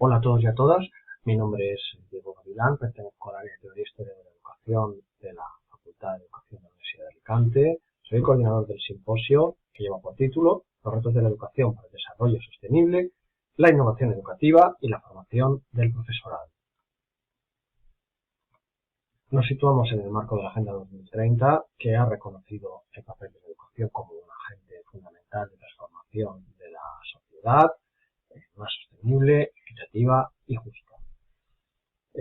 Hola a todos y a todas, mi nombre es Diego Gavilán, pertenezco al área de Teoría e Historia de la Educación de la Facultad de Educación de la Universidad de Alicante. Soy el coordinador del simposio que lleva por título Los retos de la educación para el desarrollo sostenible, la innovación educativa y la formación del profesorado. Nos situamos en el marco de la Agenda 2030, que ha reconocido el papel de la educación como un agente fundamental de transformación de la sociedad, más sostenible, equitativa y justa.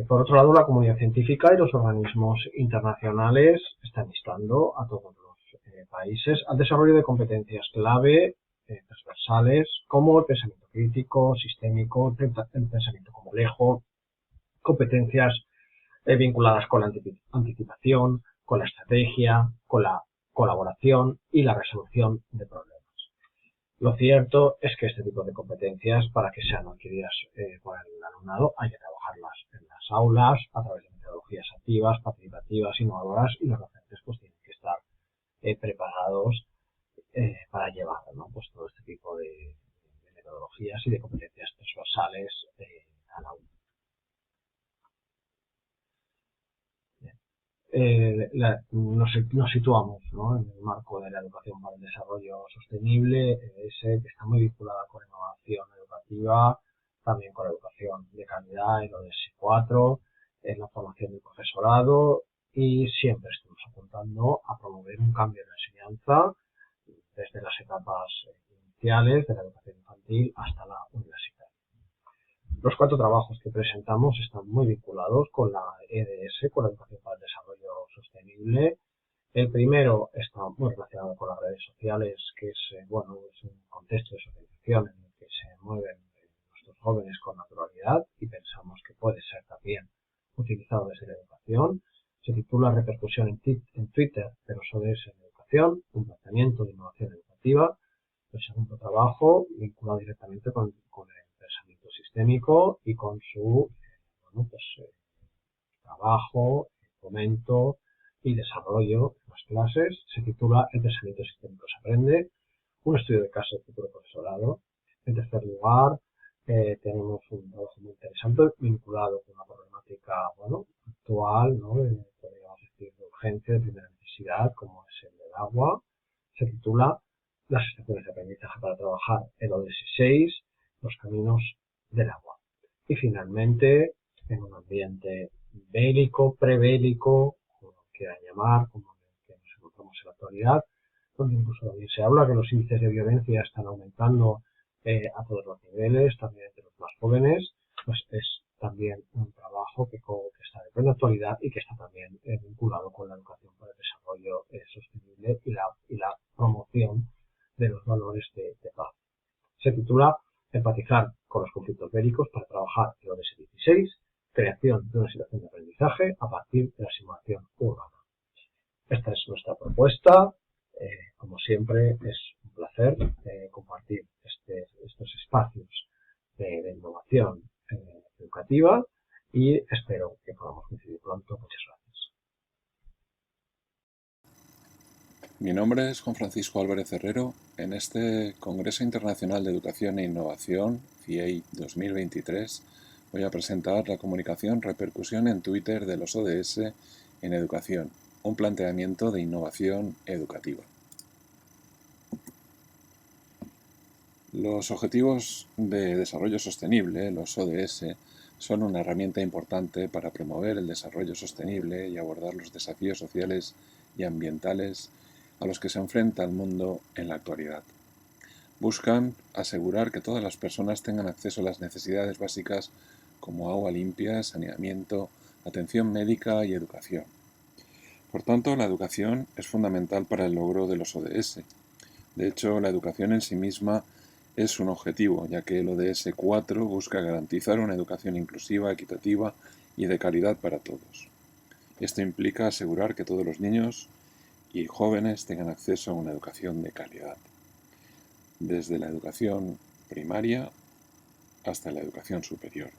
Por otro lado, la comunidad científica y los organismos internacionales están instando a todos los países al desarrollo de competencias clave transversales como el pensamiento crítico, sistémico, el pensamiento complejo, competencias vinculadas con la anticipación, con la estrategia, con la colaboración y la resolución de problemas. Lo cierto es que este tipo de competencias, para que sean adquiridas por el alumnado, hay que trabajarlas en las aulas a través de metodologías activas, participativas, innovadoras, y los docentes pues tienen que estar preparados para llevar, ¿no? Pues todo este tipo de metodologías y de competencias transversales al aula. Nos situamos, ¿no?, en el marco de la educación para el desarrollo sostenible, que está muy vinculada con la innovación educativa, también con la educación de calidad, el ODS 4, en la formación del profesorado, y siempre estamos apuntando a promover un cambio en la enseñanza desde las etapas iniciales de la educación infantil hasta la universitaria. Los 4 trabajos que presentamos están muy vinculados con la EDS, con la Educación para el Desarrollo Sostenible. El primero está muy relacionado con las redes sociales, que es un contexto de socialización en el que se mueven nuestros jóvenes con naturalidad y pensamos que puede ser también utilizado desde la educación. Se titula Repercusión en Twitter de los ODS en educación, un planteamiento de innovación educativa. El segundo trabajo, vinculado directamente con el pensamiento sistémico y con su trabajo, fomento y desarrollo en las clases, se titula El pensamiento sistémico se aprende, un estudio de caso del futuro profesorado. En tercer lugar, tenemos un trabajo muy interesante vinculado con una problemática actual, ¿no?, podríamos decir de urgencia, de primera necesidad, como es el del agua. Se titula Las estaciones de aprendizaje para trabajar el ODS 6, los caminos del agua. Y finalmente, en un ambiente bélico, prebélico, como lo quieran llamar, como el que nos encontramos en la actualidad, donde incluso también se habla que los índices de violencia están aumentando a todos los niveles, también entre los más jóvenes, pues es también un trabajo que está de plena actualidad y que está también vinculado con la educación para el desarrollo sostenible y la promoción de los valores de paz. Se titula Empatizar con los conflictos bélicos para trabajar el ODS 16, creación de una situación de aprendizaje a partir de la simulación urbana. Esta es nuestra propuesta. Como siempre, es un placer compartir estos espacios de innovación educativa y espero que podamos coincidir pronto. Muchas gracias. Mi nombre es Juan Francisco Álvarez Herrero. En este Congreso Internacional de Educación e Innovación, CIEI 2023, voy a presentar la comunicación Repercusión en Twitter de los ODS en Educación, un planteamiento de innovación educativa. Los Objetivos de Desarrollo Sostenible, los ODS, son una herramienta importante para promover el desarrollo sostenible y abordar los desafíos sociales y ambientales a los que se enfrenta el mundo en la actualidad. Buscan asegurar que todas las personas tengan acceso a las necesidades básicas como agua limpia, saneamiento, atención médica y educación. Por tanto, la educación es fundamental para el logro de los ODS. De hecho, la educación en sí misma es un objetivo, ya que el ODS 4 busca garantizar una educación inclusiva, equitativa y de calidad para todos. Esto implica asegurar que todos los niños y jóvenes tengan acceso a una educación de calidad, desde la educación primaria hasta la educación superior.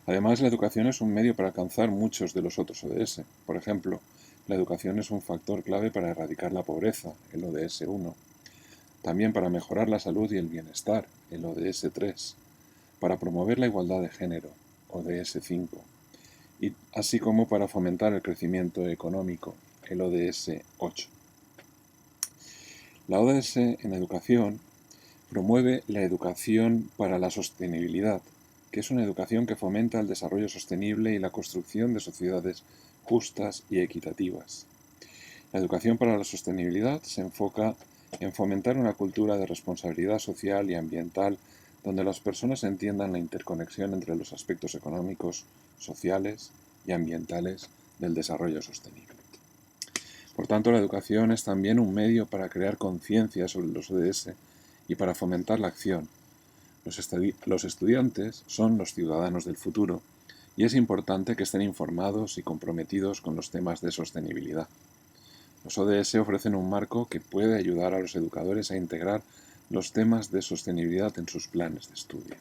Además, la educación es un medio para alcanzar muchos de los otros ODS. Por ejemplo, la educación es un factor clave para erradicar la pobreza, el ODS 1. También para mejorar la salud y el bienestar, el ODS 3. para promover la igualdad de género, ODS 5, y así como para fomentar el crecimiento económico, el ODS 8. La ODS en educación promueve la educación para la sostenibilidad, que es una educación que fomenta el desarrollo sostenible y la construcción de sociedades justas y equitativas. La educación para la sostenibilidad se enfoca en fomentar una cultura de responsabilidad social y ambiental donde las personas entiendan la interconexión entre los aspectos económicos, sociales y ambientales del desarrollo sostenible. Por tanto, la educación es también un medio para crear conciencia sobre los ODS y para fomentar la acción. Los estudiantes son los ciudadanos del futuro y es importante que estén informados y comprometidos con los temas de sostenibilidad. Los ODS ofrecen un marco que puede ayudar a los educadores a integrar los temas de sostenibilidad en sus planes de estudio.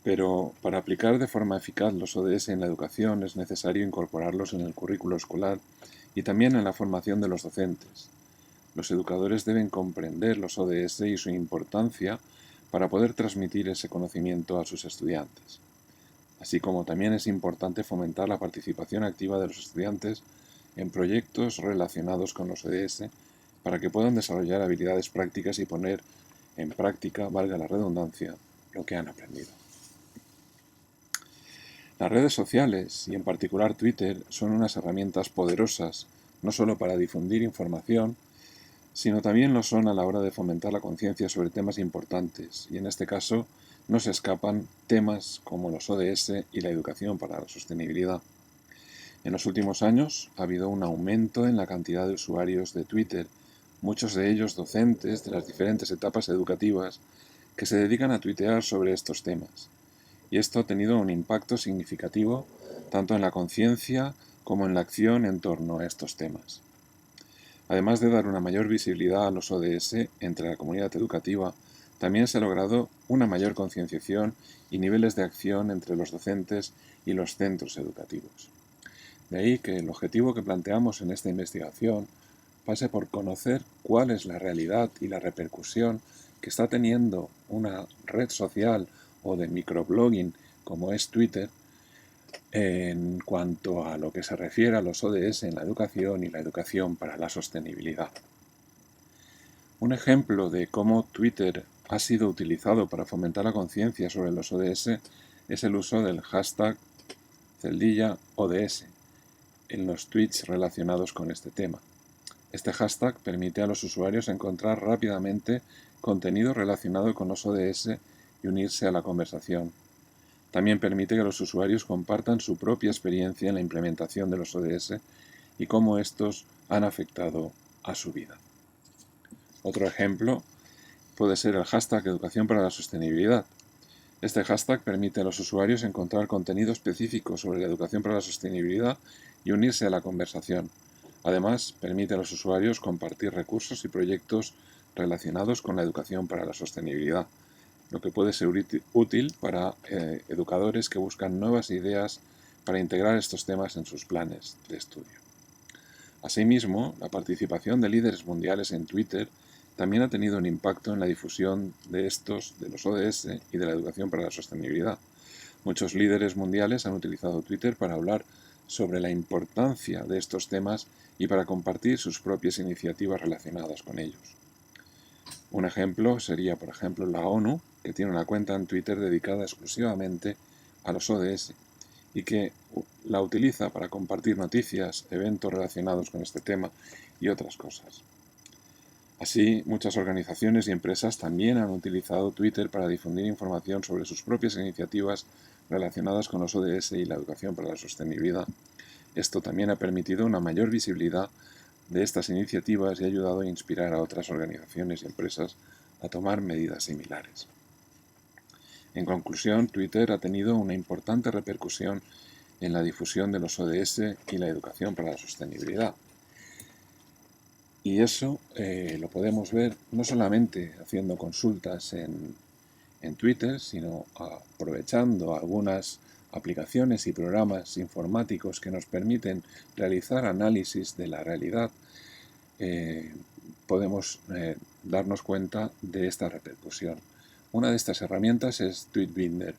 Pero para aplicar de forma eficaz los ODS en la educación es necesario incorporarlos en el currículo escolar y también en la formación de los docentes. Los educadores deben comprender los ODS y su importancia para poder transmitir ese conocimiento a sus estudiantes. Así como también es importante fomentar la participación activa de los estudiantes en proyectos relacionados con los ODS para que puedan desarrollar habilidades prácticas y poner en práctica, valga la redundancia, lo que han aprendido. Las redes sociales, y en particular Twitter, son unas herramientas poderosas, no solo para difundir información, sino también lo son a la hora de fomentar la conciencia sobre temas importantes, y en este caso no se escapan temas como los ODS y la educación para la sostenibilidad. En los últimos años ha habido un aumento en la cantidad de usuarios de Twitter, muchos de ellos docentes de las diferentes etapas educativas que se dedican a tuitear sobre estos temas. Y esto ha tenido un impacto significativo tanto en la conciencia como en la acción en torno a estos temas. Además de dar una mayor visibilidad a los ODS entre la comunidad educativa, también se ha logrado una mayor concienciación y niveles de acción entre los docentes y los centros educativos. De ahí que el objetivo que planteamos en esta investigación pase por conocer cuál es la realidad y la repercusión que está teniendo una red social o de microblogging como es Twitter en cuanto a lo que se refiere a los ODS en la educación y la educación para la sostenibilidad. Un ejemplo de cómo Twitter ha sido utilizado para fomentar la conciencia sobre los ODS es el uso del hashtag #ODS en los tweets relacionados con este tema. Este hashtag permite a los usuarios encontrar rápidamente contenido relacionado con los ODS y unirse a la conversación. También permite que los usuarios compartan su propia experiencia en la implementación de los ODS y cómo estos han afectado a su vida. Otro ejemplo puede ser el hashtag Educación para la Sostenibilidad. Este hashtag permite a los usuarios encontrar contenido específico sobre la educación para la sostenibilidad y unirse a la conversación. Además, permite a los usuarios compartir recursos y proyectos relacionados con la educación para la sostenibilidad, lo que puede ser útil para educadores que buscan nuevas ideas para integrar estos temas en sus planes de estudio. Asimismo, la participación de líderes mundiales en Twitter también ha tenido un impacto en la difusión de los ODS y de la educación para la sostenibilidad. Muchos líderes mundiales han utilizado Twitter para hablar sobre la importancia de estos temas y para compartir sus propias iniciativas relacionadas con ellos. Un ejemplo sería, por ejemplo, la ONU, que tiene una cuenta en Twitter dedicada exclusivamente a los ODS y que la utiliza para compartir noticias, eventos relacionados con este tema y otras cosas. Así, muchas organizaciones y empresas también han utilizado Twitter para difundir información sobre sus propias iniciativas relacionadas con los ODS y la educación para la sostenibilidad. Esto también ha permitido una mayor visibilidad de estas iniciativas y ha ayudado a inspirar a otras organizaciones y empresas a tomar medidas similares. En conclusión, Twitter ha tenido una importante repercusión en la difusión de los ODS y la educación para la sostenibilidad. Y eso lo podemos ver no solamente haciendo consultas en Twitter, sino aprovechando algunas aplicaciones y programas informáticos que nos permiten realizar análisis de la realidad. Podemos darnos cuenta de esta repercusión. Una de estas herramientas es Tweetbinder.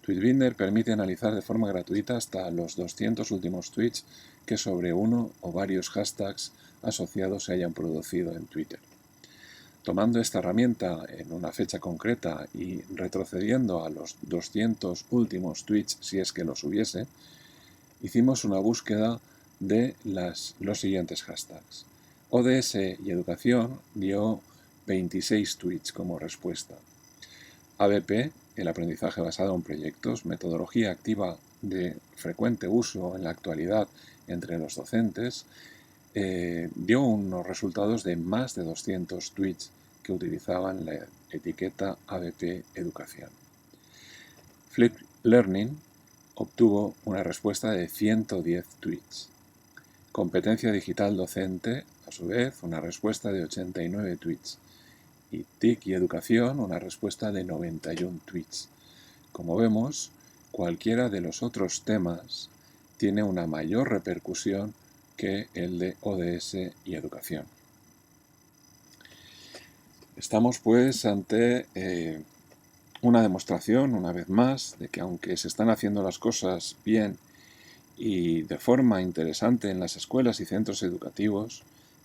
Tweetbinder permite analizar de forma gratuita hasta los 200 últimos tweets que sobre uno o varios hashtags asociados se hayan producido en Twitter. Tomando esta herramienta en una fecha concreta y retrocediendo a los 200 últimos tweets, si es que los hubiese, hicimos una búsqueda de los siguientes hashtags. ODS y educación dio 26 tweets como respuesta. ABP, el aprendizaje basado en proyectos, metodología activa de frecuente uso en la actualidad entre los docentes, dio unos resultados de más de 200 tweets que utilizaban la etiqueta ABP Educación. Flip Learning obtuvo una respuesta de 110 tweets. Competencia digital docente, a su vez, una respuesta de 89 tweets. Y TIC y educación, una respuesta de 91 tweets. Como vemos, cualquiera de los otros temas tiene una mayor repercusión que el de ODS y educación. Estamos pues ante una demostración, una vez más, de que aunque se están haciendo las cosas bien y de forma interesante en las escuelas y centros educativos,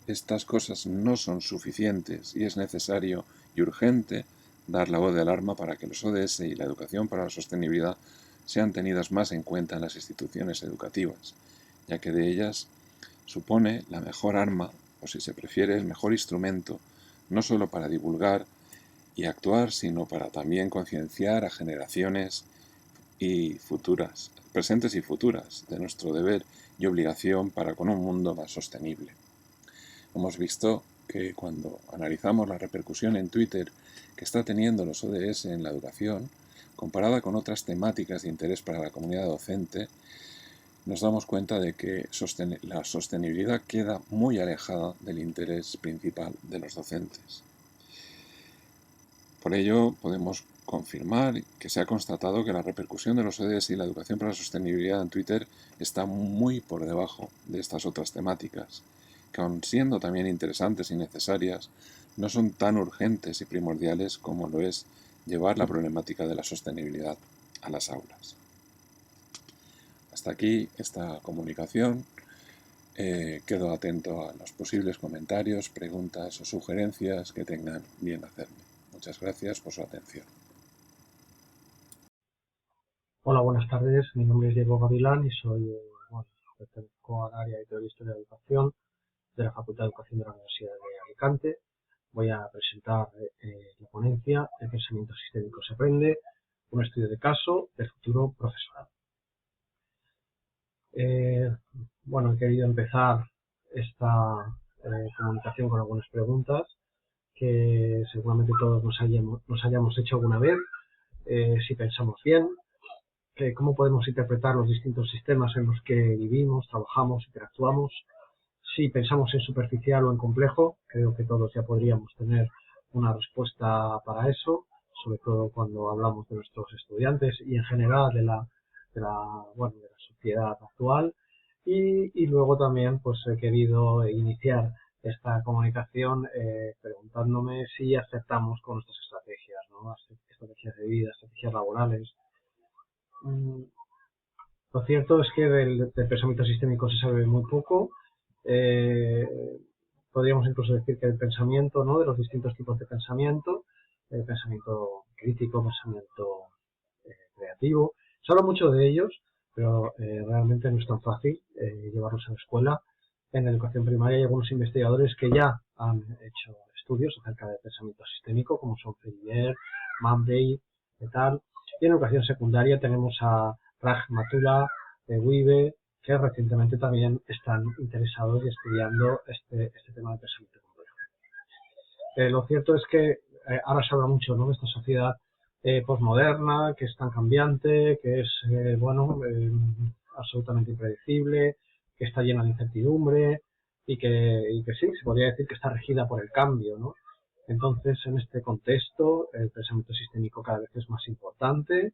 estas cosas no son suficientes y es necesario y urgente dar la voz de alarma para que los ODS y la educación para la sostenibilidad sean tenidas más en cuenta en las instituciones educativas, ya que de ellas supone la mejor arma, o si se prefiere, el mejor instrumento, no solo para divulgar y actuar, sino para también concienciar a generaciones y futuras, presentes y futuras, de nuestro deber y obligación para con un mundo más sostenible. Hemos visto que cuando analizamos la repercusión en Twitter que está teniendo los ODS en la educación, comparada con otras temáticas de interés para la comunidad docente, nos damos cuenta de que la sostenibilidad queda muy alejada del interés principal de los docentes. Por ello, podemos confirmar que se ha constatado que la repercusión de los ODS y la educación para la sostenibilidad en Twitter está muy por debajo de estas otras temáticas, que aun siendo también interesantes y necesarias, no son tan urgentes y primordiales como lo es llevar la problemática de la sostenibilidad a las aulas. Hasta aquí esta comunicación. Quedo atento a los posibles comentarios, preguntas o sugerencias que tengan bien hacerme. Muchas gracias por su atención. Hola, buenas tardes. Mi nombre es Diego Gavilán y pertenezco al área de Teoría e Historia de la Educación de la Facultad de Educación de la Universidad de Alicante. Voy a presentar la ponencia El pensamiento sistémico se aprende, un estudio de caso del futuro profesorado. He querido empezar esta comunicación con algunas preguntas que seguramente todos nos hayamos hecho alguna vez, si pensamos bien, cómo podemos interpretar los distintos sistemas en los que vivimos, trabajamos, interactuamos. Si pensamos en superficial o en complejo, creo que todos ya podríamos tener una respuesta para eso, sobre todo cuando hablamos de nuestros estudiantes y en general de la sociedad actual. Y luego también pues he querido iniciar esta comunicación preguntándome si aceptamos con nuestras estrategias, ¿no? Estrategias de vida, estrategias laborales. Lo cierto es que del pensamiento sistémico se sabe muy poco. Podríamos incluso decir que el pensamiento, ¿no?, de los distintos tipos de pensamiento crítico, pensamiento creativo, se habla mucho de ellos, pero realmente no es tan fácil llevarlos a la escuela. En la educación primaria hay algunos investigadores que ya han hecho estudios acerca del pensamiento sistémico, como son Ferrier, Manbey y tal. Y en educación secundaria tenemos a Raj Mathura, Wiebe, que recientemente también están interesados y estudiando este tema del pensamiento complejo. Lo cierto es que ahora se habla mucho, ¿no?, de esta sociedad posmoderna, que es tan cambiante, que es absolutamente impredecible, que está llena de incertidumbre y que sí, se podría decir que está regida por el cambio, ¿no? Entonces, en este contexto, el pensamiento sistémico cada vez es más importante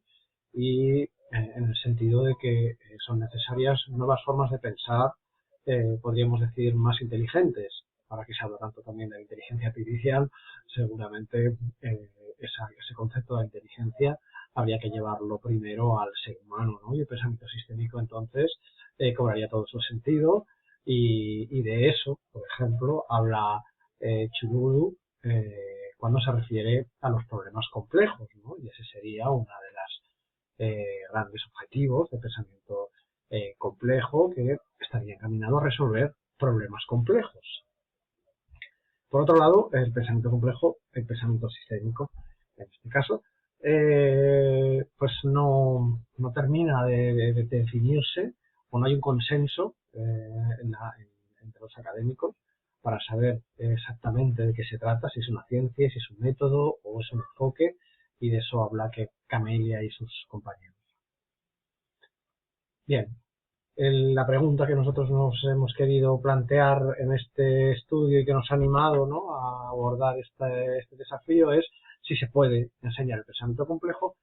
y en el sentido de que son necesarias nuevas formas de pensar, podríamos decir, más inteligentes, ahora que se habla tanto también de la inteligencia artificial, seguramente ese concepto de inteligencia habría que llevarlo primero al ser humano, ¿no? Y el pensamiento sistémico entonces cobraría todo su sentido y de eso, por ejemplo, habla Chululu cuando se refiere a los problemas complejos, ¿no? Y ese sería una de las grandes objetivos del pensamiento complejo, que estaría encaminado a resolver problemas complejos. Por otro lado, el pensamiento complejo, el pensamiento sistémico, en este caso, pues no termina de definirse, o no hay un consenso entre los académicos para saber exactamente de qué se trata, si es una ciencia, si es un método o es un enfoque, y de eso habla que Camelia y sus compañeros. Bien, la pregunta que nosotros nos hemos querido plantear en este estudio y que nos ha animado, ¿no?, a abordar este desafío es si se puede enseñar el pensamiento complejo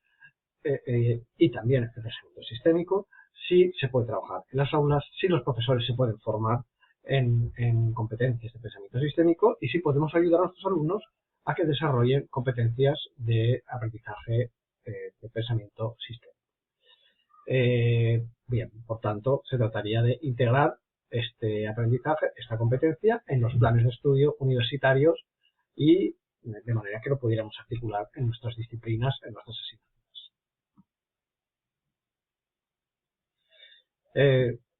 y también el pensamiento sistémico, si se puede trabajar en las aulas, si los profesores se pueden formar en competencias de pensamiento sistémico y si podemos ayudar a nuestros alumnos a que desarrollen competencias de aprendizaje de pensamiento sistémico. Bien, por tanto, se trataría de integrar este aprendizaje, esta competencia, en los planes de estudio universitarios y de manera que lo pudiéramos articular en nuestras disciplinas, en nuestras asignaturas.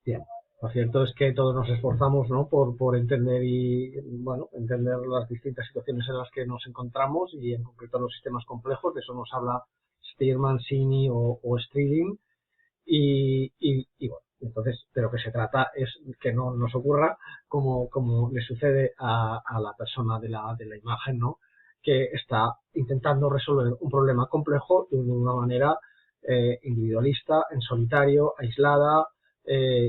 Bien, lo cierto es que todos nos esforzamos, ¿no?, por entender entender las distintas situaciones en las que nos encontramos y en concreto los sistemas complejos. De eso nos habla Spearman, Sini o Striding. Y bueno, entonces de lo que se trata es que no nos ocurra como le sucede a la persona de la imagen, ¿no?, que está intentando resolver un problema complejo de una manera individualista, en solitario, aislada,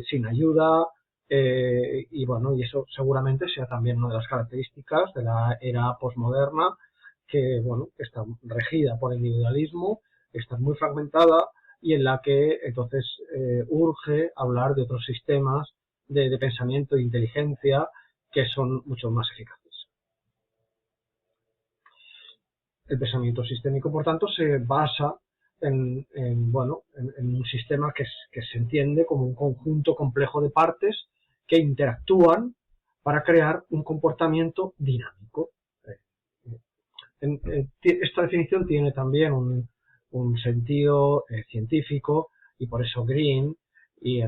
sin ayuda, y bueno, y eso seguramente sea también una de las características de la era posmoderna, que bueno, está regida por el individualismo, está muy fragmentada y en la que entonces urge hablar de otros sistemas de pensamiento e inteligencia que son mucho más eficaces. El pensamiento sistémico, por tanto, se basa en un sistema que se entiende como un conjunto complejo de partes que interactúan para crear un comportamiento dinámico. Esta definición tiene también un sentido científico y por eso Green y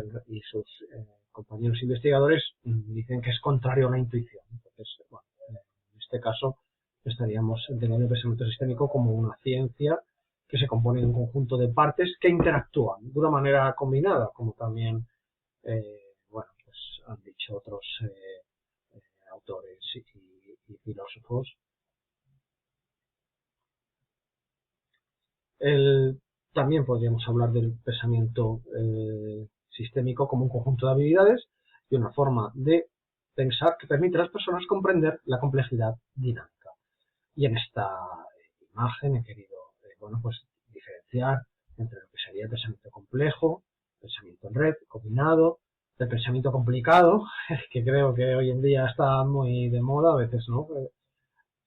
sus compañeros investigadores dicen que es contrario a la intuición. Entonces, bueno, en este caso estaríamos entendiendo el pensamiento sistémico como una ciencia que se compone de un conjunto de partes que interactúan de una manera combinada, como también pues han dicho otros autores y filósofos. También podríamos hablar del pensamiento sistémico como un conjunto de habilidades y una forma de pensar que permite a las personas comprender la complejidad dinámica. Y en esta imagen he querido pues diferenciar entre lo que sería el pensamiento complejo, pensamiento en red, combinado, el pensamiento complicado, que creo que hoy en día está muy de moda, a veces no.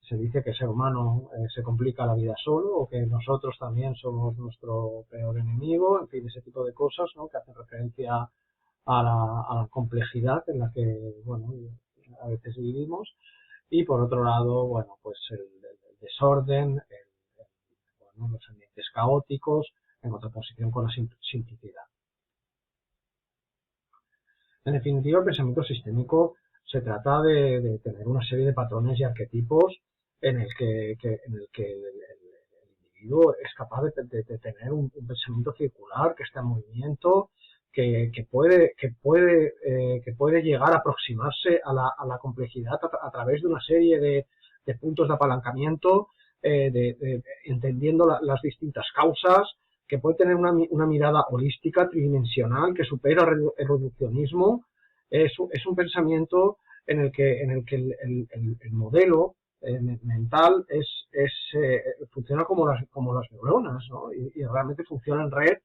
Se dice que el ser humano se complica la vida solo o que nosotros también somos nuestro peor enemigo, en fin, ese tipo de cosas, ¿no?, que hacen referencia a la complejidad en la que, bueno, a veces vivimos. Y por otro lado, bueno, pues el desorden, los ambientes caóticos, en contraposición con la simplicidad. En definitiva, el pensamiento sistémico se trata de tener una serie de patrones y arquetipos en el que el individuo es capaz de tener un pensamiento circular que está en movimiento, que puede llegar a aproximarse a la complejidad a través de una serie de puntos de apalancamiento, entendiendo las distintas causas, que puede tener una mirada holística, tridimensional, que supera el reduccionismo. Es un pensamiento en el que el modelo mental funciona como las neuronas, ¿no?, y realmente funciona en red,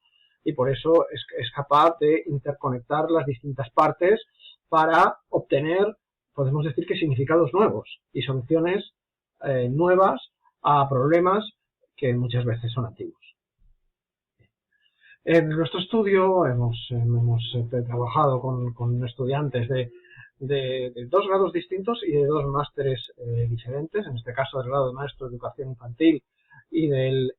y por eso es capaz de interconectar las distintas partes para obtener podemos decir que significados nuevos y soluciones nuevas a problemas que muchas veces son antiguos. En nuestro estudio hemos trabajado con estudiantes de 2 grados distintos y de 2 másteres diferentes, en este caso del grado de maestro de educación infantil y del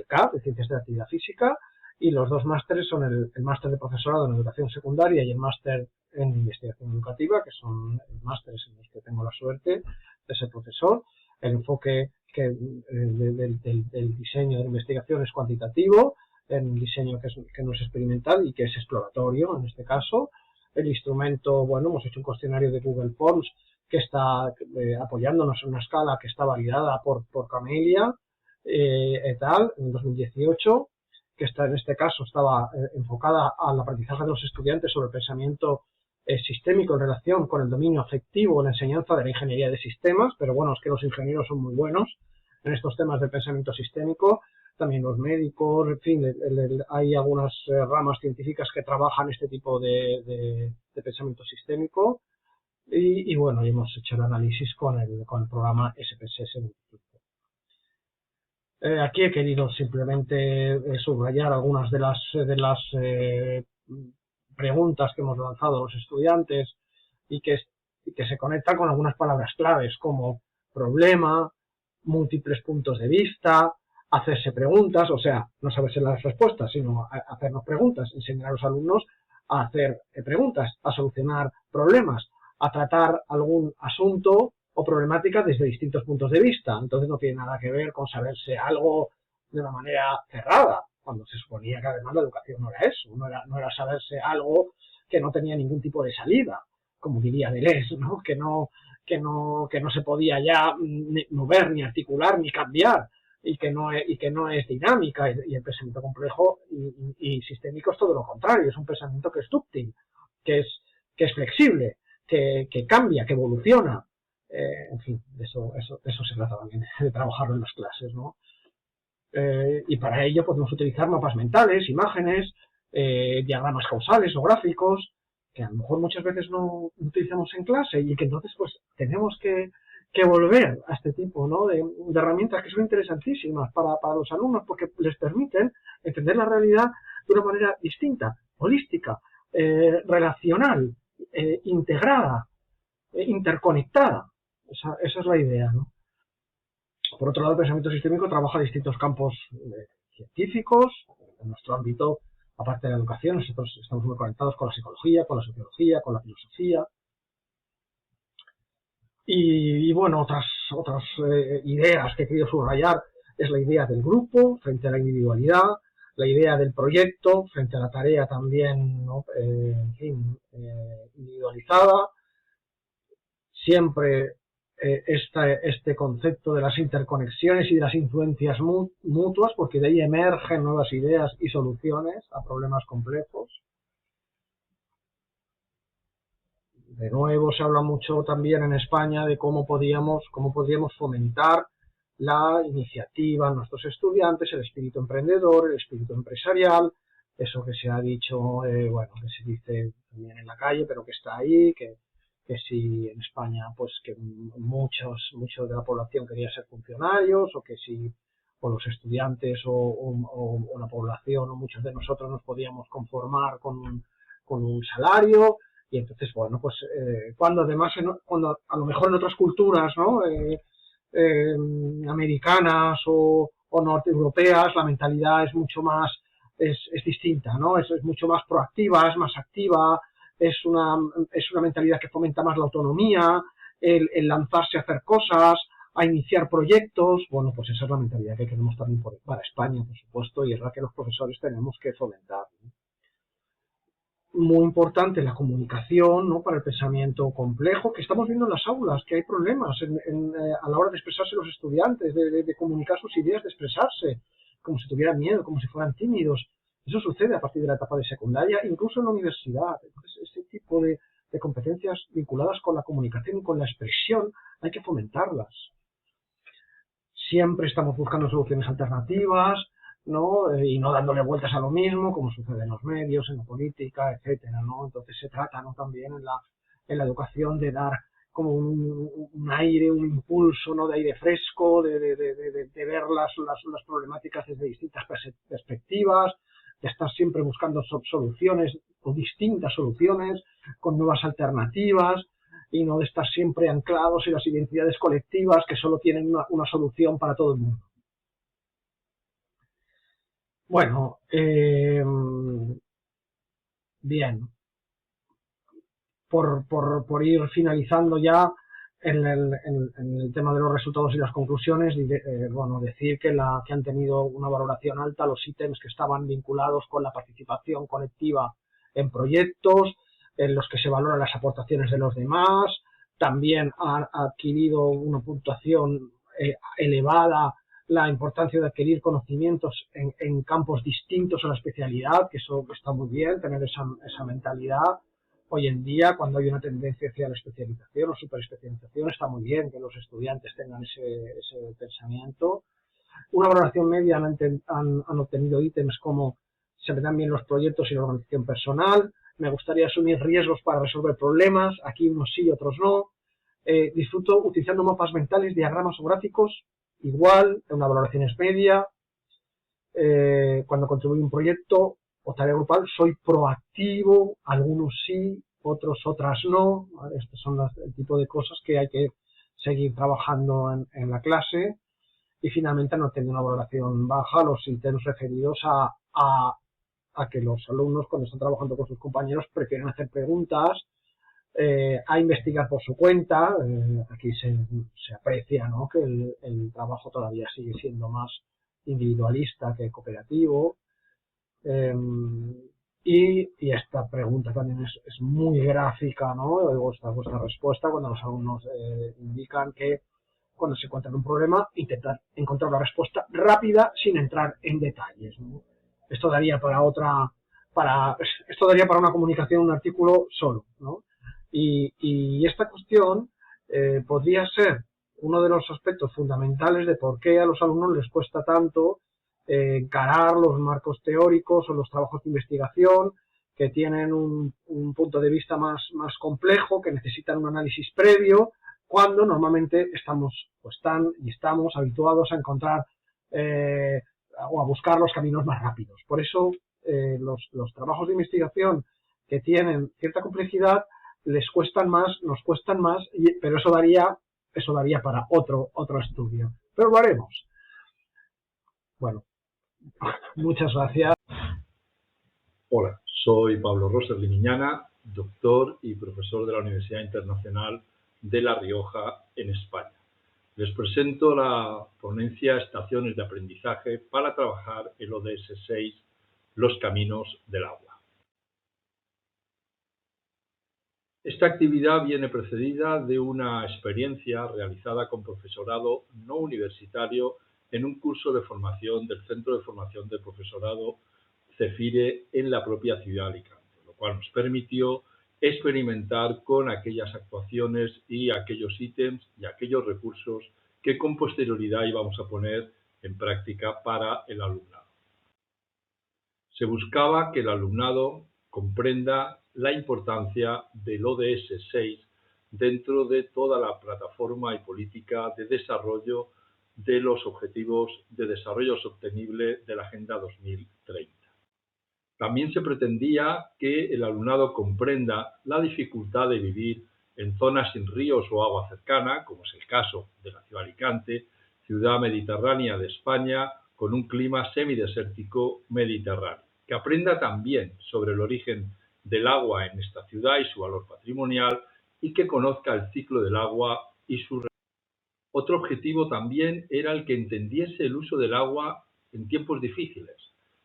CAP, de Ciencias de la Actividad Física, y los 2 másteres son el máster de profesorado en educación secundaria y el máster en investigación educativa, que son másteres en los que tengo la suerte de ser profesor. El enfoque del diseño de investigación es cuantitativo, en diseño que no es experimental y que es exploratorio en este caso. El instrumento, bueno, hemos hecho un cuestionario de Google Forms que está apoyándonos en una escala que está validada por Camelia et al. En 2018, que en este caso estaba enfocada al aprendizaje de los estudiantes sobre el pensamiento sistémico en relación con el dominio afectivo en la enseñanza de la ingeniería de sistemas, pero bueno, es que los ingenieros son muy buenos en estos temas del pensamiento sistémico, también los médicos, en fin, hay algunas ramas científicas que trabajan este tipo de pensamiento sistémico y bueno, hemos hecho el análisis con el programa SPSS. Aquí he querido simplemente subrayar algunas de las preguntas que hemos lanzado a los estudiantes y que se conectan con algunas palabras claves como problema, múltiples puntos de vista, hacerse preguntas, o sea, no saberse las respuestas, sino hacernos preguntas, enseñar a los alumnos a hacer preguntas, a solucionar problemas, a tratar algún asunto o problemática desde distintos puntos de vista. Entonces no tiene nada que ver con saberse algo de una manera cerrada, cuando se suponía que además la educación no era eso, no era saberse algo que no tenía ningún tipo de salida, como diría Deleuze, ¿no? Que no se podía ya ni mover, ni articular, ni cambiar, y que no es dinámica, y el pensamiento complejo y sistémico es todo lo contrario, es un pensamiento que es dúctil, que es flexible, que cambia, que evoluciona. En fin, de eso se trata también, de trabajarlo en las clases, ¿no? Y para ello podemos utilizar mapas mentales, imágenes, diagramas causales o gráficos, que a lo mejor muchas veces no utilizamos en clase y que entonces pues tenemos que volver a este tipo, ¿no? de herramientas que son interesantísimas para los alumnos porque les permiten entender la realidad de una manera distinta, holística, relacional, integrada, interconectada. Esa es la idea, ¿no? Por otro lado, el pensamiento sistémico trabaja distintos campos científicos. En nuestro ámbito, aparte de la educación, nosotros estamos muy conectados con la psicología, con la sociología, con la filosofía. Y bueno, otras ideas que he querido subrayar es la idea del grupo frente a la individualidad, la idea del proyecto frente a la tarea también, ¿no? Individualizada. Siempre este concepto de las interconexiones y de las influencias mutuas, porque de ahí emergen nuevas ideas y soluciones a problemas complejos. De nuevo se habla mucho también en España de cómo podríamos fomentar la iniciativa en nuestros estudiantes, el espíritu emprendedor, el espíritu empresarial, eso que se ha dicho, bueno, que se dice también en la calle, pero que está ahí, que si en España, pues que mucho de la población quería ser funcionarios, o que si o los estudiantes o la población o muchos de nosotros nos podíamos conformar con un salario. Y entonces, bueno, pues cuando además, cuando a lo mejor en otras culturas, ¿no? Americanas o norteeuropeas, la mentalidad es mucho más, es distinta, ¿no? Es mucho más proactiva, es más activa, es una mentalidad que fomenta más la autonomía, el lanzarse a hacer cosas, a iniciar proyectos. Bueno, pues esa es la mentalidad que queremos también para España, por supuesto, y es la que los profesores tenemos que fomentar, ¿no? Muy importante la comunicación, ¿no? Para el pensamiento complejo, que estamos viendo en las aulas, que hay problemas a la hora de expresarse los estudiantes, de comunicar sus ideas, de expresarse, como si tuvieran miedo, como si fueran tímidos. Eso sucede a partir de la etapa de secundaria, incluso en la universidad. Entonces, ese tipo de competencias vinculadas con la comunicación y con la expresión hay que fomentarlas. Siempre estamos buscando soluciones alternativas, ¿no? Y no dándole vueltas a lo mismo, como sucede en los medios, en la política, etcétera, ¿no? Entonces se trata, ¿no? También en la educación de dar como un aire, un impulso, ¿no?, de aire fresco, de ver las problemáticas desde distintas perspectivas, de estar siempre buscando soluciones o distintas soluciones con nuevas alternativas y no de estar siempre anclados en las identidades colectivas que solo tienen una solución para todo el mundo. Bueno, bien, por ir finalizando ya en el tema de los resultados y las conclusiones, bueno, decir que han tenido una valoración alta los ítems que estaban vinculados con la participación colectiva en proyectos, en los que se valoran las aportaciones de los demás. También ha adquirido una puntuación elevada la importancia de adquirir conocimientos en campos distintos a la especialidad, que eso está muy bien, tener esa mentalidad. Hoy en día, cuando hay una tendencia hacia la especialización o superespecialización, está muy bien que los estudiantes tengan ese pensamiento. Una valoración media han obtenido ítems como se me dan bien los proyectos y la organización personal, me gustaría asumir riesgos para resolver problemas, aquí unos sí y otros no, disfruto utilizando mapas mentales, diagramas o gráficos, igual, una valoración es media, cuando contribuyo a un proyecto o tarea grupal, soy proactivo, algunos sí, otras no, ¿vale? Estos son el tipo de cosas que hay que seguir trabajando en la clase. Y finalmente han obtenido una valoración baja los ítems referidos a que los alumnos, cuando están trabajando con sus compañeros, prefieren hacer preguntas, a investigar por su cuenta. Aquí se aprecia, ¿no?, que el trabajo todavía sigue siendo más individualista que cooperativo. Y esta pregunta también es muy gráfica, ¿no? Vuestra respuesta cuando los alumnos indican que cuando se encuentran un problema, intentar encontrar una respuesta rápida sin entrar en detalles, ¿no? Esto daría para una comunicación, un artículo solo, ¿no? Y esta cuestión podría ser uno de los aspectos fundamentales de por qué a los alumnos les cuesta tanto encarar los marcos teóricos o los trabajos de investigación que tienen un punto de vista más complejo, que necesitan un análisis previo, cuando normalmente estamos habituados a encontrar o a buscar los caminos más rápidos. Por eso los trabajos de investigación que tienen cierta complejidad nos cuestan más, pero eso daría para otro estudio. Pero lo haremos. Bueno, muchas gracias. Hola, soy Pablo Rosas Limiñana, doctor y profesor de la Universidad Internacional de La Rioja, en España. Les presento la ponencia Estaciones de Aprendizaje para trabajar el ODS 6, Los Caminos del Agua. Esta actividad viene precedida de una experiencia realizada con profesorado no universitario en un curso de formación del Centro de Formación del Profesorado CEFIRE en la propia ciudad de Alicante, lo cual nos permitió experimentar con aquellas actuaciones y aquellos ítems y aquellos recursos que con posterioridad íbamos a poner en práctica para el alumnado. Se buscaba que el alumnado comprenda la importancia del ODS 6 dentro de toda la plataforma y política de desarrollo de los Objetivos de Desarrollo Sostenible de la Agenda 2030. También se pretendía que el alumnado comprenda la dificultad de vivir en zonas sin ríos o agua cercana, como es el caso de la ciudad de Alicante, ciudad mediterránea de España, con un clima semidesértico mediterráneo. Que aprenda también sobre el origen del agua en esta ciudad y su valor patrimonial, y que conozca el ciclo del agua y su. Otro objetivo también era el que entendiese el uso del agua en tiempos difíciles.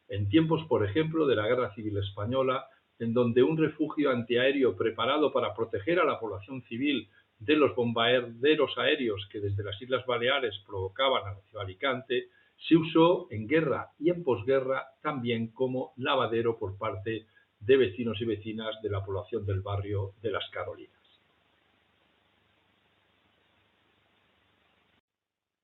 En tiempos, por ejemplo, de la Guerra Civil Española, en donde un refugio antiaéreo preparado para proteger a la población civil de los bombarderos aéreos que desde las Islas Baleares provocaban a la ciudad de Alicante, se usó en guerra y en posguerra también como lavadero por parte de vecinos y vecinas de la población del barrio de Las Carolinas.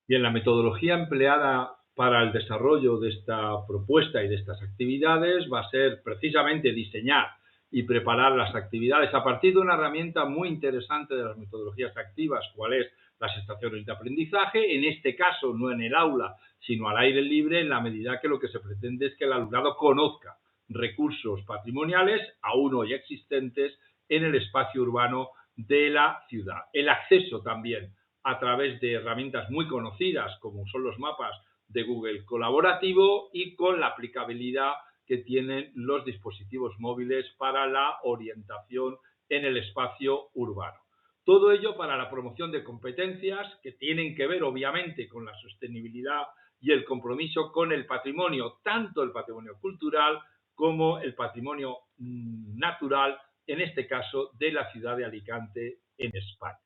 Bien, la metodología empleada para el desarrollo de esta propuesta y de estas actividades va a ser precisamente diseñar y preparar las actividades a partir de una herramienta muy interesante de las metodologías activas, cuál es las estaciones de aprendizaje, en este caso no en el aula, sino al aire libre, en la medida que lo que se pretende es que el alumnado conozca recursos patrimoniales aún hoy existentes en el espacio urbano de la ciudad. El acceso también a través de herramientas muy conocidas como son los mapas de Google colaborativo y con la aplicabilidad que tienen los dispositivos móviles para la orientación en el espacio urbano. Todo ello para la promoción de competencias que tienen que ver obviamente con la sostenibilidad y el compromiso con el patrimonio, tanto el patrimonio cultural como el patrimonio natural, en este caso de la ciudad de Alicante en España.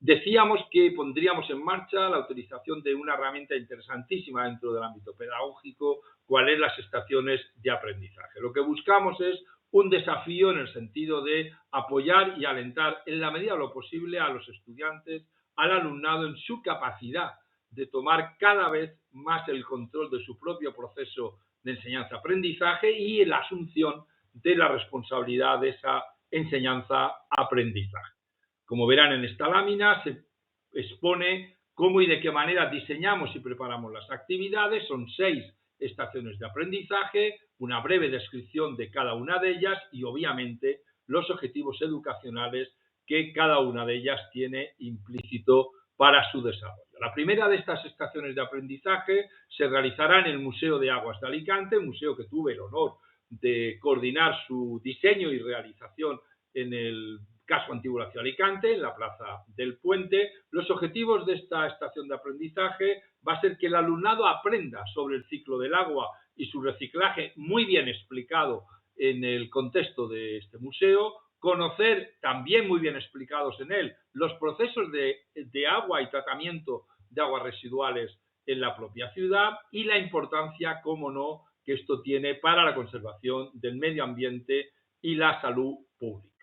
Decíamos que pondríamos en marcha la utilización de una herramienta interesantísima dentro del ámbito pedagógico, cuál es las estaciones de aprendizaje. Lo que buscamos es un desafío en el sentido de apoyar y alentar en la medida de lo posible a los estudiantes, al alumnado en su capacidad de tomar cada vez más el control de su propio proceso de enseñanza-aprendizaje y en la asunción de la responsabilidad de esa enseñanza-aprendizaje. Como verán en esta lámina, se expone cómo y de qué manera diseñamos y preparamos las actividades. Son 6 estaciones de aprendizaje, una breve descripción de cada una de ellas y, obviamente, los objetivos educacionales que cada una de ellas tiene implícito para su desarrollo. La primera de estas estaciones de aprendizaje se realizará en el Museo de Aguas de Alicante, museo que tuve el honor de coordinar su diseño y realización en el Casco Antiguo de la Ciudad de Alicante, en la Plaza del Puente. Los objetivos de esta estación de aprendizaje va a ser que el alumnado aprenda sobre el ciclo del agua y su reciclaje, muy bien explicado en el contexto de este museo, conocer también muy bien explicados en él los procesos de agua y tratamiento de aguas residuales en la propia ciudad y la importancia, cómo no, que esto tiene para la conservación del medio ambiente y la salud pública.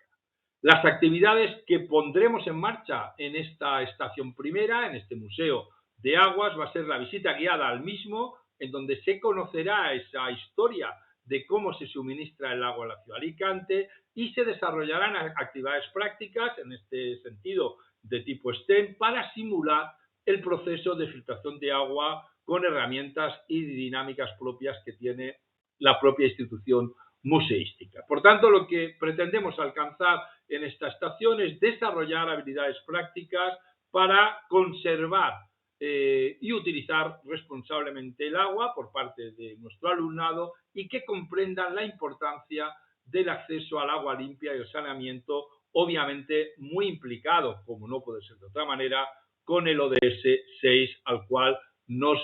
Las actividades que pondremos en marcha en esta estación primera, en este Museo de Aguas, va a ser la visita guiada al mismo, en donde se conocerá esa historia de cómo se suministra el agua a la ciudad de Alicante y se desarrollarán actividades prácticas, en este sentido de tipo STEM, para simular el proceso de filtración de agua con herramientas y dinámicas propias que tiene la propia institución museística. Por tanto, lo que pretendemos alcanzar en esta estación es desarrollar habilidades prácticas para conservar y utilizar responsablemente el agua por parte de nuestro alumnado y que comprendan la importancia del acceso al agua limpia y el saneamiento, obviamente muy implicado, como no puede ser de otra manera, con el ODS 6 al cual nos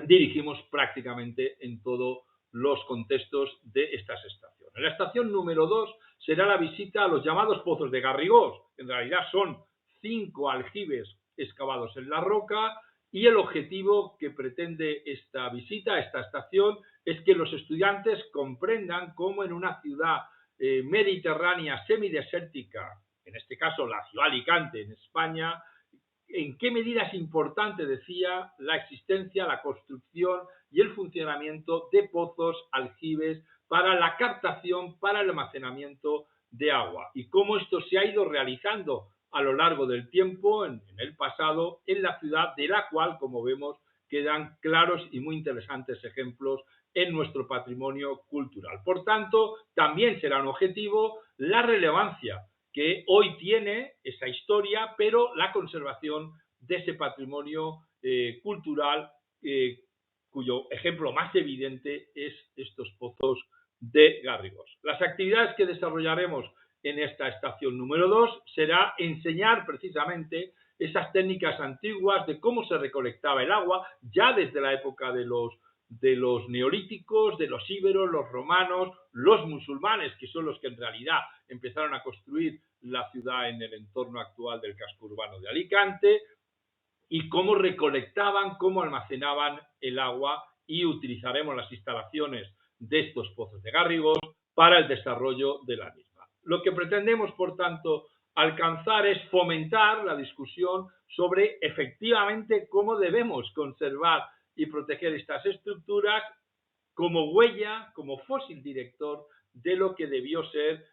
dirigimos prácticamente en todos los contextos de estas estaciones. La estación número 2 será la visita a los llamados pozos de Garrigós. En realidad son 5 aljibes excavados en la roca y el objetivo que pretende esta visita, esta estación, es que los estudiantes comprendan cómo en una ciudad mediterránea semidesértica, en este caso la ciudad de Alicante en España, en qué medida es importante, decía, la existencia, la construcción y el funcionamiento de pozos, aljibes, para la captación, para el almacenamiento de agua y cómo esto se ha ido realizando a lo largo del tiempo, en el pasado, en la ciudad, de la cual, como vemos, quedan claros y muy interesantes ejemplos en nuestro patrimonio cultural. Por tanto, también será un objetivo la relevancia que hoy tiene esa historia, pero la conservación de ese patrimonio cultural, cuyo ejemplo más evidente es estos pozos de Garrigós. Las actividades que desarrollaremos en esta estación número 2 será enseñar precisamente esas técnicas antiguas de cómo se recolectaba el agua, ya desde la época de los neolíticos, de los íberos, los romanos, los musulmanes, que son los que en realidad empezaron a construir la ciudad en el entorno actual del casco urbano de Alicante, y cómo recolectaban, cómo almacenaban el agua, y utilizaremos las instalaciones de estos pozos de Garrigós para el desarrollo de la misma. Lo que pretendemos, por tanto, alcanzar es fomentar la discusión sobre efectivamente cómo debemos conservar y proteger estas estructuras como huella, como fósil director de lo que debió ser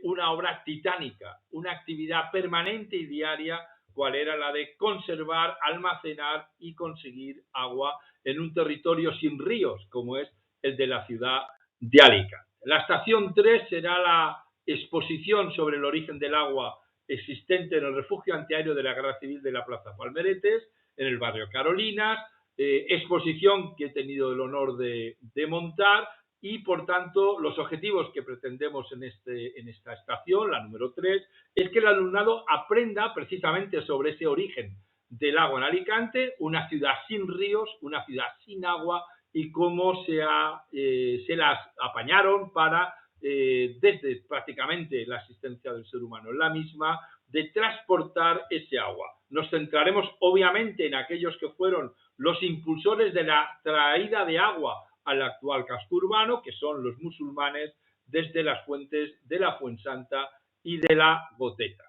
una obra titánica, una actividad permanente y diaria, cual era la de conservar, almacenar y conseguir agua en un territorio sin ríos, como es el de la ciudad de Alicante. La estación 3 será la exposición sobre el origen del agua existente en el refugio antiaéreo de la Guerra Civil de la Plaza Palmeretes, en el barrio Carolinas, exposición que he tenido el honor de montar, y por tanto los objetivos que pretendemos en esta estación, la número 3, es que el alumnado aprenda precisamente sobre ese origen del agua en Alicante, una ciudad sin ríos, una ciudad sin agua, y cómo se las apañaron para, desde prácticamente la existencia del ser humano en la misma, de transportar ese agua. Nos centraremos obviamente en aquellos que fueron los impulsores de la traída de agua al actual casco urbano, que son los musulmanes, desde las fuentes de la Fuensanta y de la Goteta.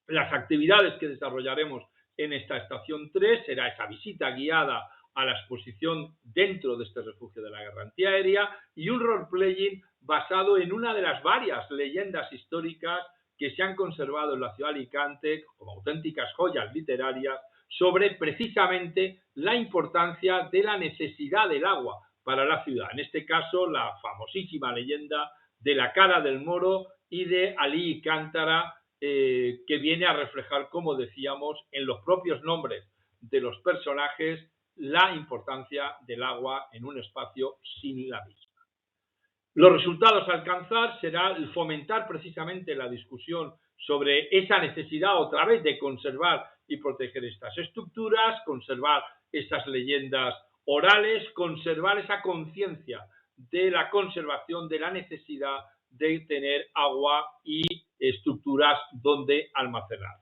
Las actividades que desarrollaremos en esta estación 3 será esa visita guiada a la exposición dentro de este refugio de la guerra antiaérea y un role-playing basado en una de las varias leyendas históricas que se han conservado en la ciudad de Alicante como auténticas joyas literarias sobre precisamente la importancia de la necesidad del agua para la ciudad. En este caso, la famosísima leyenda de la cara del Moro y de Alí y Cántara, que viene a reflejar, como decíamos, en los propios nombres de los personajes, la importancia del agua en un espacio sin la misma. Los resultados a alcanzar será el fomentar precisamente la discusión sobre esa necesidad otra vez de conservar y proteger estas estructuras, conservar esas leyendas orales, conservar esa conciencia de la conservación de la necesidad de tener agua y estructuras donde almacenar.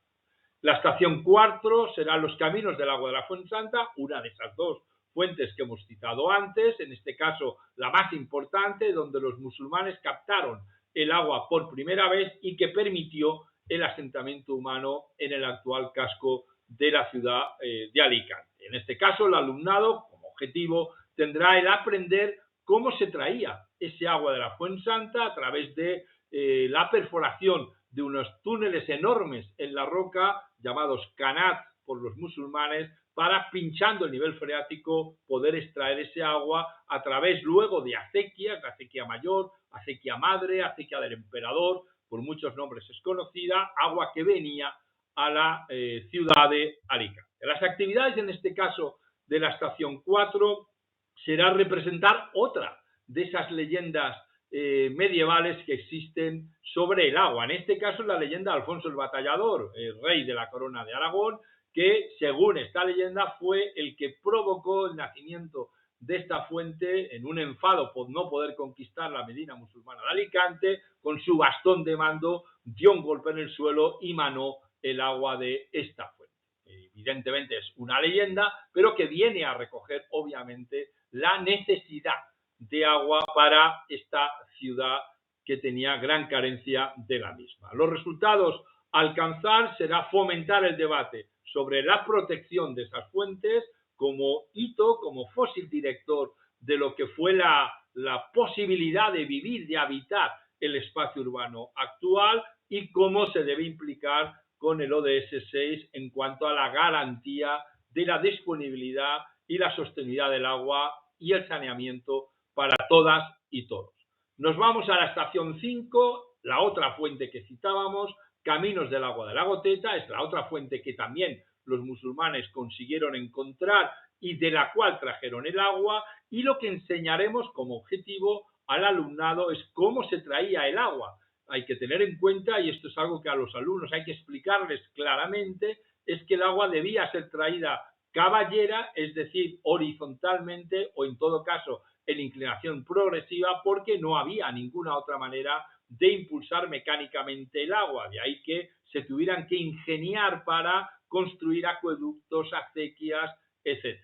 La estación 4 serán los caminos del agua de la Fuensanta, una de esas dos fuentes que hemos citado antes, en este caso la más importante, donde los musulmanes captaron el agua por primera vez y que permitió el asentamiento humano en el actual casco de la ciudad de Alicante. En este caso, el alumnado, como objetivo, tendrá el aprender cómo se traía ese agua de la Fuensanta a través de la perforación de unos túneles enormes en la roca, llamados canat por los musulmanes, para, pinchando el nivel freático, poder extraer ese agua a través luego de acequias, la acequia mayor, acequia madre, acequia del emperador, por muchos nombres es conocida, agua que venía a la ciudad de Alicante. Las actividades, en este caso, de la estación 4, será representar otra de esas leyendas medievales que existen sobre el agua. En este caso, la leyenda de Alfonso el Batallador, el rey de la corona de Aragón, que, según esta leyenda, fue el que provocó el nacimiento de esta fuente en un enfado por no poder conquistar la Medina musulmana de Alicante. Con su bastón de mando dio un golpe en el suelo y manó el agua de esta fuente. Evidentemente es una leyenda, pero que viene a recoger, obviamente, la necesidad de agua para esta ciudad que tenía gran carencia de la misma. Los resultados a alcanzar será fomentar el debate sobre la protección de esas fuentes como hito, como fósil director de lo que fue la posibilidad de vivir, de habitar el espacio urbano actual, y cómo se debe implicar con el ODS 6 en cuanto a la garantía de la disponibilidad y la sostenibilidad del agua y el saneamiento para todas y todos. Nos vamos a la estación 5, la otra fuente que citábamos, Caminos del agua de la Goteta, es la otra fuente que también los musulmanes consiguieron encontrar y de la cual trajeron el agua, y lo que enseñaremos como objetivo al alumnado es cómo se traía el agua. Hay que tener en cuenta, y esto es algo que a los alumnos hay que explicarles claramente, es que el agua debía ser traída caballera, es decir, horizontalmente o en todo caso en inclinación progresiva, porque no había ninguna otra manera de impulsar mecánicamente el agua. De ahí que se tuvieran que ingeniar para construir acueductos, acequias, etc.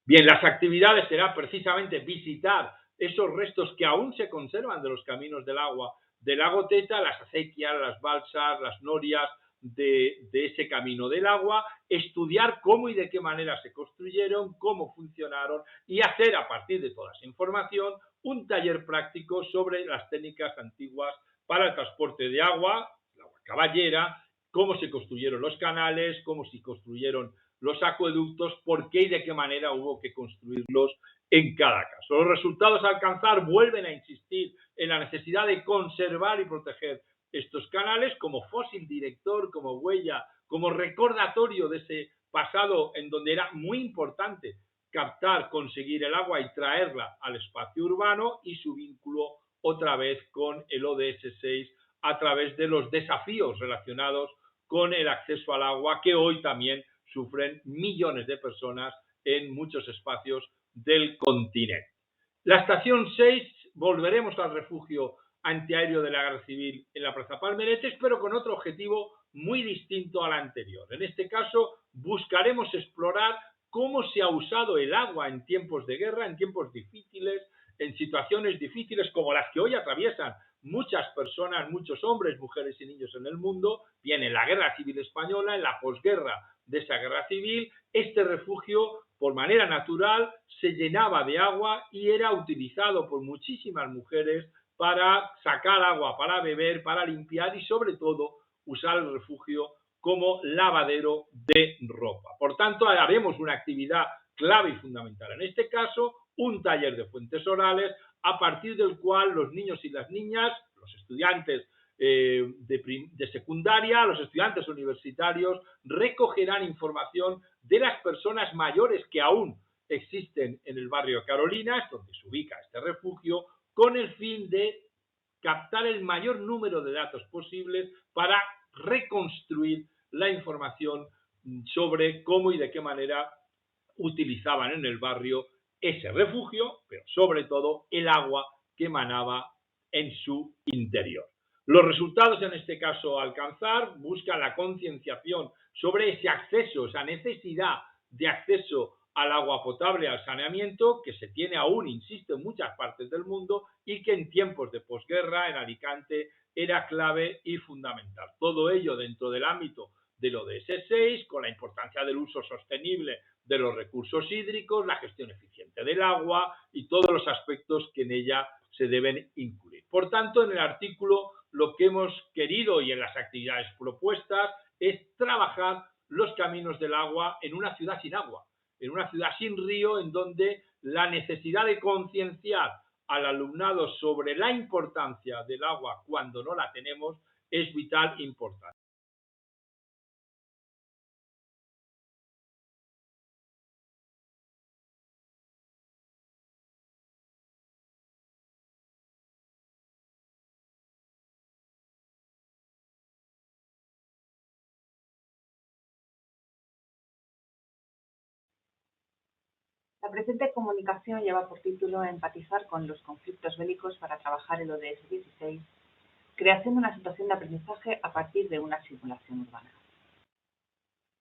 Bien, las actividades serán precisamente visitar esos restos que aún se conservan de los caminos del agua de la Goteta, las acequias, las balsas, las norias de ese camino del agua, estudiar cómo y de qué manera se construyeron, cómo funcionaron y hacer a partir de toda esa información un taller práctico sobre las técnicas antiguas para el transporte de agua, el agua caballera, cómo se construyeron los canales, cómo se construyeron los acueductos, por qué y de qué manera hubo que construirlos en cada caso. Los resultados a alcanzar vuelven a insistir en la necesidad de conservar y proteger estos canales como fósil director, como huella, como recordatorio de ese pasado en donde era muy importante captar, conseguir el agua y traerla al espacio urbano, y su vínculo otra vez con el ODS 6 a través de los desafíos relacionados con el acceso al agua que hoy también sufren millones de personas en muchos espacios del continente. La estación 6, volveremos al refugio antiaéreo de la Guerra Civil en la Plaza Palmeretes, pero con otro objetivo muy distinto al anterior. En este caso, buscaremos explorar cómo se ha usado el agua en tiempos de guerra, en tiempos difíciles, en situaciones difíciles como las que hoy atraviesan muchas personas, muchos hombres, mujeres y niños en el mundo, bien en la Guerra Civil Española, en la posguerra de esa guerra civil. Este refugio, por manera natural, se llenaba de agua y era utilizado por muchísimas mujeres para sacar agua, para beber, para limpiar y sobre todo usar el refugio como lavadero de ropa. Por tanto, haremos una actividad clave y fundamental. En este caso, un taller de fuentes orales, a partir del cual los niños y las niñas, los estudiantes de secundaria, los estudiantes universitarios, recogerán información de las personas mayores que aún existen en el barrio Carolinas, donde se ubica este refugio, con el fin de captar el mayor número de datos posibles para reconstruir la información sobre cómo y de qué manera utilizaban en el barrio ese refugio, pero sobre todo el agua que emanaba en su interior. Los resultados en este caso a alcanzar buscan la concienciación sobre ese acceso, esa necesidad de acceso al agua potable, al saneamiento, que se tiene aún, insisto, en muchas partes del mundo y que en tiempos de posguerra en Alicante era clave y fundamental. Todo ello dentro del ámbito del ODS 6, con la importancia del uso sostenible de los recursos hídricos, la gestión eficiente del agua y todos los aspectos que en ella se deben incluir. Por tanto, en el artículo lo que hemos querido y en las actividades propuestas es trabajar los caminos del agua en una ciudad sin agua, en una ciudad sin río, en donde la necesidad de concienciar al alumnado sobre la importancia del agua cuando no la tenemos es vital e importante. La presente comunicación lleva por título Empatizar con los conflictos bélicos para trabajar el ODS 16, creación de una situación de aprendizaje a partir de una simulación urbana.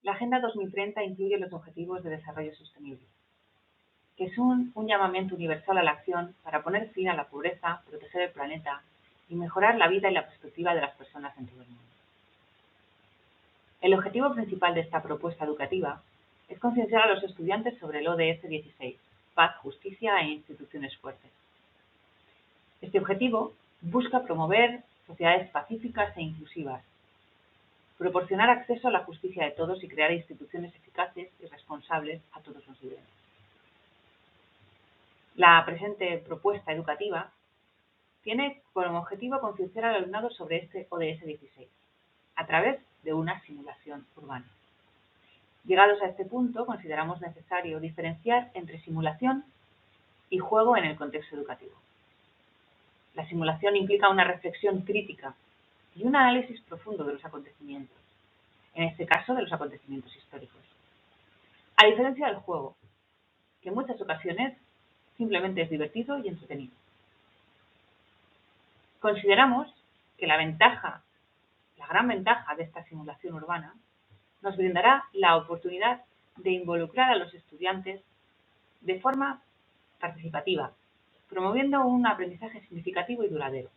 La Agenda 2030 incluye los Objetivos de Desarrollo Sostenible, que es un llamamiento universal a la acción para poner fin a la pobreza, proteger el planeta y mejorar la vida y la perspectiva de las personas en todo el mundo. El objetivo principal de esta propuesta educativa es concienciar a los estudiantes sobre el ODS 16, paz, justicia e instituciones fuertes. Este objetivo busca promover sociedades pacíficas e inclusivas, proporcionar acceso a la justicia de todos y crear instituciones eficaces y responsables a todos los niveles. La presente propuesta educativa tiene como objetivo concienciar al alumnado sobre este ODS 16 a través de una simulación urbana. Llegados a este punto, consideramos necesario diferenciar entre simulación y juego en el contexto educativo. La simulación implica una reflexión crítica y un análisis profundo de los acontecimientos, en este caso de los acontecimientos históricos. A diferencia del juego, que en muchas ocasiones simplemente es divertido y entretenido. Consideramos que la gran ventaja de esta simulación urbana nos brindará la oportunidad de involucrar a los estudiantes de forma participativa, promoviendo un aprendizaje significativo y duradero.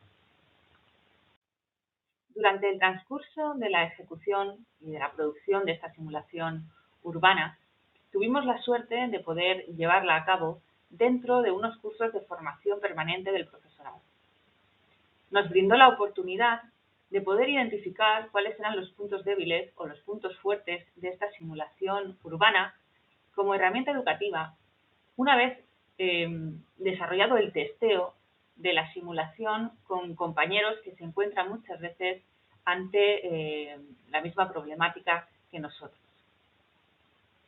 Durante el transcurso de la ejecución y de la producción de esta simulación urbana, tuvimos la suerte de poder llevarla a cabo dentro de unos cursos de formación permanente del profesorado. Nos brindó la oportunidad de poder identificar cuáles eran los puntos débiles o los puntos fuertes de esta simulación urbana como herramienta educativa, una vez desarrollado el testeo de la simulación con compañeros que se encuentran muchas veces ante la misma problemática que nosotros.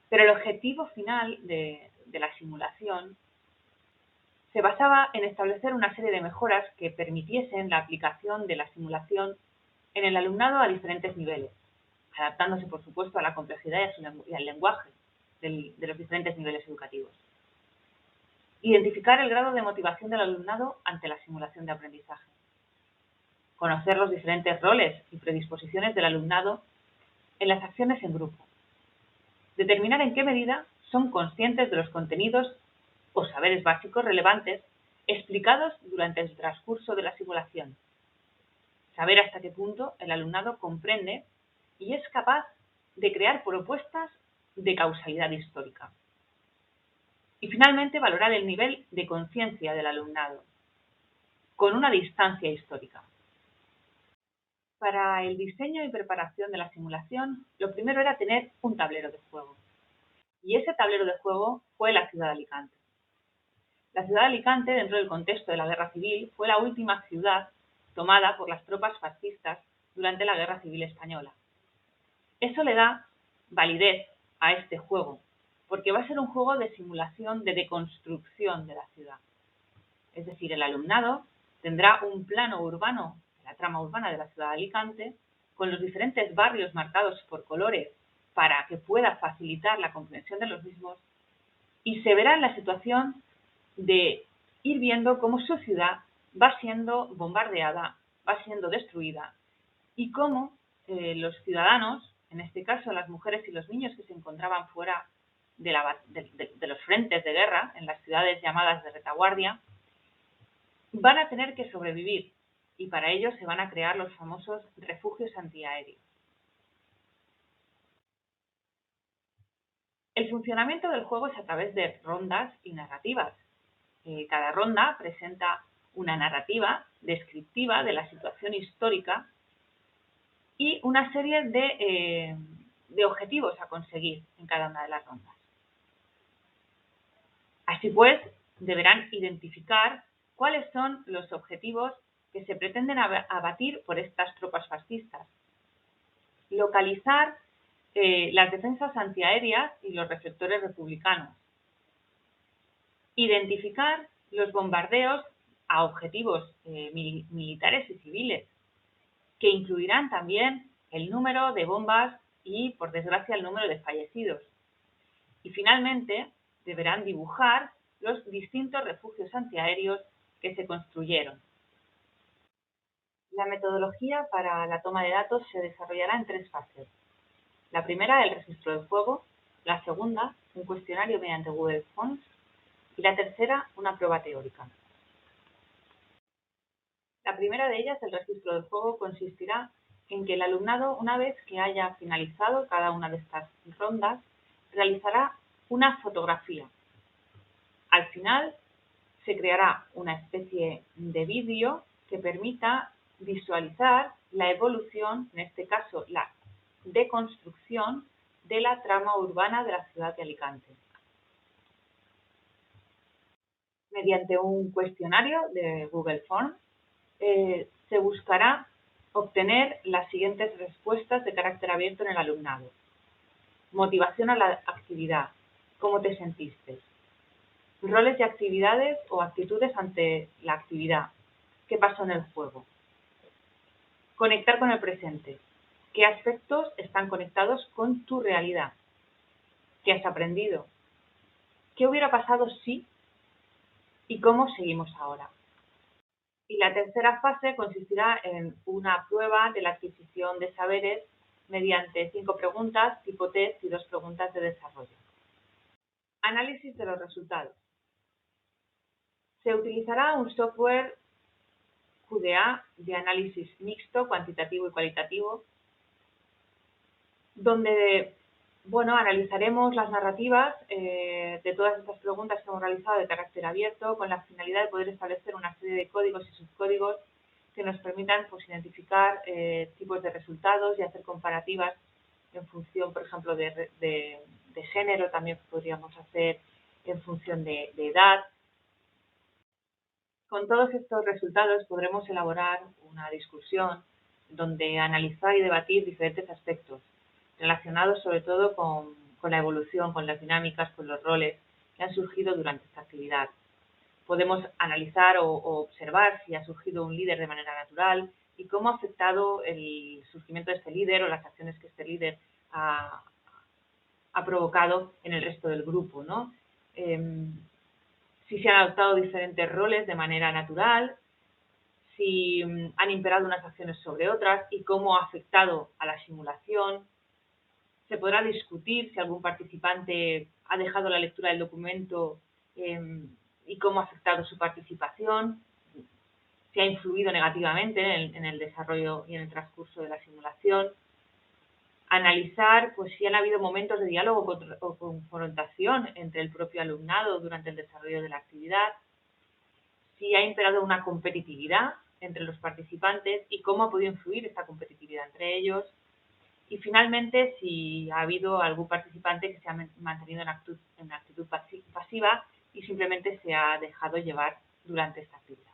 Pero el objetivo final de la simulación se basaba en establecer una serie de mejoras que permitiesen la aplicación de la simulación en el alumnado a diferentes niveles, adaptándose, por supuesto, a la complejidad y al lenguaje de los diferentes niveles educativos. Identificar el grado de motivación del alumnado ante la simulación de aprendizaje. Conocer los diferentes roles y predisposiciones del alumnado en las acciones en grupo. Determinar en qué medida son conscientes de los contenidos o saberes básicos relevantes explicados durante el transcurso de la simulación. Saber hasta qué punto el alumnado comprende y es capaz de crear propuestas de causalidad histórica. Y finalmente, valorar el nivel de conciencia del alumnado, con una distancia histórica. Para el diseño y preparación de la simulación, lo primero era tener un tablero de juego. Y ese tablero de juego fue la ciudad de Alicante. La ciudad de Alicante, dentro del contexto de la Guerra Civil, fue la última ciudad tomada por las tropas fascistas durante la Guerra Civil Española. Eso le da validez a este juego, porque va a ser un juego de simulación de deconstrucción de la ciudad. Es decir, el alumnado tendrá un plano urbano, la trama urbana de la ciudad de Alicante, con los diferentes barrios marcados por colores para que pueda facilitar la comprensión de los mismos, y se verá en la situación de ir viendo cómo su ciudad va siendo bombardeada, va siendo destruida, y cómo los ciudadanos, en este caso las mujeres y los niños que se encontraban fuera de los frentes de guerra, en las ciudades llamadas de retaguardia, van a tener que sobrevivir, y para ello se van a crear los famosos refugios antiaéreos. El funcionamiento del juego es a través de rondas y narrativas. Cada ronda presenta una narrativa descriptiva de la situación histórica y una serie de objetivos a conseguir en cada una de las rondas. Así pues, deberán identificar cuáles son los objetivos que se pretenden abatir por estas tropas fascistas, localizar las defensas antiaéreas y los reflectores republicanos, identificar los bombardeos a objetivos militares y civiles, que incluirán también el número de bombas y, por desgracia, el número de fallecidos. Y finalmente, deberán dibujar los distintos refugios antiaéreos que se construyeron. La metodología para la toma de datos se desarrollará en 3 fases. La primera, el registro del juego; la segunda, un cuestionario mediante Google Forms; y la tercera, una prueba teórica. La primera de ellas, el registro del juego, consistirá en que el alumnado, una vez que haya finalizado cada una de estas rondas, realizará una fotografía. Al final, se creará una especie de vídeo que permita visualizar la evolución, en este caso la deconstrucción de la trama urbana de la ciudad de Alicante. Mediante un cuestionario de Google Forms, se buscará obtener las siguientes respuestas de carácter abierto en el alumnado. Motivación a la actividad. ¿Cómo te sentiste? Roles y actividades o actitudes ante la actividad. ¿Qué pasó en el juego? Conectar con el presente. ¿Qué aspectos están conectados con tu realidad? ¿Qué has aprendido? ¿Qué hubiera pasado si? ¿Y cómo seguimos ahora? Y la tercera fase consistirá en una prueba de la adquisición de saberes mediante 5 preguntas tipo test y 2 preguntas de desarrollo. Análisis de los resultados. Se utilizará un software QDA de análisis mixto, cuantitativo y cualitativo, donde analizaremos las narrativas de todas estas preguntas que hemos realizado de carácter abierto con la finalidad de poder establecer una serie de códigos y subcódigos que nos permitan identificar tipos de resultados y hacer comparativas en función, por ejemplo, de género, también podríamos hacer en función de edad. Con todos estos resultados podremos elaborar una discusión donde analizar y debatir diferentes aspectos relacionados sobre todo con la evolución, con las dinámicas, con los roles que han surgido durante esta actividad. Podemos analizar o observar si ha surgido un líder de manera natural y cómo ha afectado el surgimiento de este líder o las acciones que este líder ha provocado en el resto del grupo, ¿no? Si se han adoptado diferentes roles de manera natural, si han imperado unas acciones sobre otras y cómo ha afectado a la simulación. Se podrá discutir si algún participante ha dejado la lectura del documento y cómo ha afectado su participación, si ha influido negativamente en el desarrollo y en el transcurso de la simulación. Analizar si han habido momentos de diálogo o confrontación entre el propio alumnado durante el desarrollo de la actividad, si ha imperado una competitividad entre los participantes y cómo ha podido influir esta competitividad entre ellos. Y finalmente, si ha habido algún participante que se ha mantenido en actitud pasiva y simplemente se ha dejado llevar durante esta actividad.